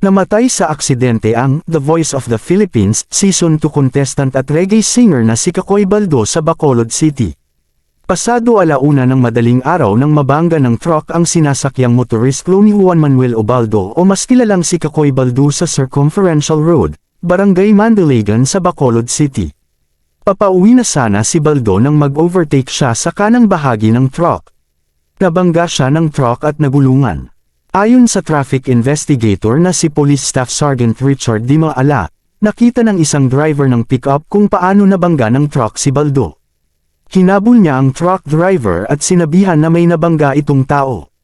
Namatay sa aksidente ang The Voice of the Philippines Season 2 contestant at reggae singer na si Kakoy Baldo sa Bacolod City. Pasado 1:00 ng madaling araw nang mabangga ng truck ang sinasakyang motorist ni Juan Manuel Ubaldo o mas kilalang si Kakoy Baldo sa Circumferential Road, Barangay Mandalagan sa Bacolod City. Papauwi na sana si Baldo nang mag-overtake siya sa kanang bahagi ng truck. Nabangga siya ng truck at nagulungan. Ayon sa traffic investigator na si Police Staff Sergeant Richard Di Maala, nakita ng isang driver ng pickup kung paano nabangga ng truck si Baldo. Hinabol niya ang truck driver at sinabihan na may nabangga itong tao.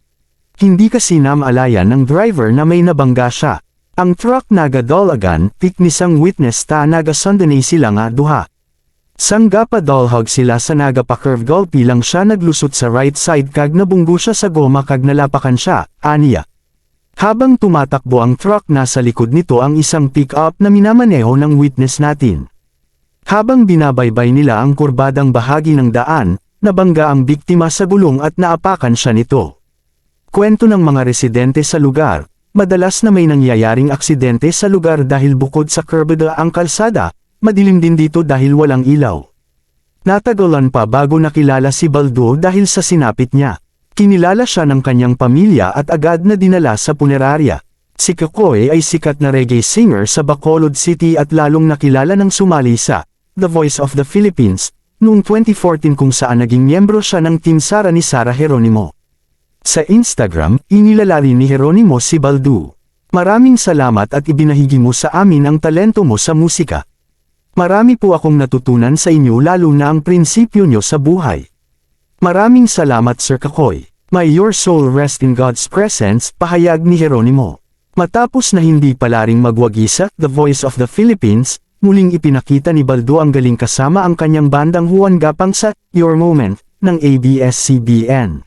Hindi kasi namalayan ng driver na may nabangga siya. Ang truck nagadolagan, piknisang witness ta nagasundanay sila nga duha. Sangga padolhog sila sa nagapa-curve gulpi lang siya naglusot sa right side kag nabunggo siya sa goma kag nalapakan siya, aniya. Habang tumatakbo ang truck nasa likod nito ang isang pick-up na minamaneho ng witness natin. Habang binabaybay nila ang kurbadang bahagi ng daan, nabangga ang biktima sa gulong at naapakan siya nito. Kwento ng mga residente sa lugar, madalas na may nangyayaring aksidente sa lugar dahil bukod sa kurbada ang kalsada, madilim din dito dahil walang ilaw. Natagalan pa bago nakilala si Baldo dahil sa sinapit niya. Kinilala siya ng kanyang pamilya at agad na dinala sa punerarya. Si Kakoy ay sikat na reggae singer sa Bacolod City at lalong nakilala ng sumali sa The Voice of the Philippines noong 2014 kung saan naging miyembro siya ng Team Sara ni Sarah Geronimo. Sa Instagram, inilala rin ni Geronimo si Baldo. Maraming salamat at ibinahagi mo sa amin ang talento mo sa musika. Marami po akong natutunan sa inyo lalo na ang prinsipyo nyo sa buhay. Maraming salamat Sir Kakoy. May your soul rest in God's presence, pahayag ni Geronimo. Matapos na hindi palaring magwagi sa The Voice of the Philippines, muling ipinakita ni Baldo ang galing kasama ang kanyang bandang Juan Gapang sa Your Moment ng ABS-CBN.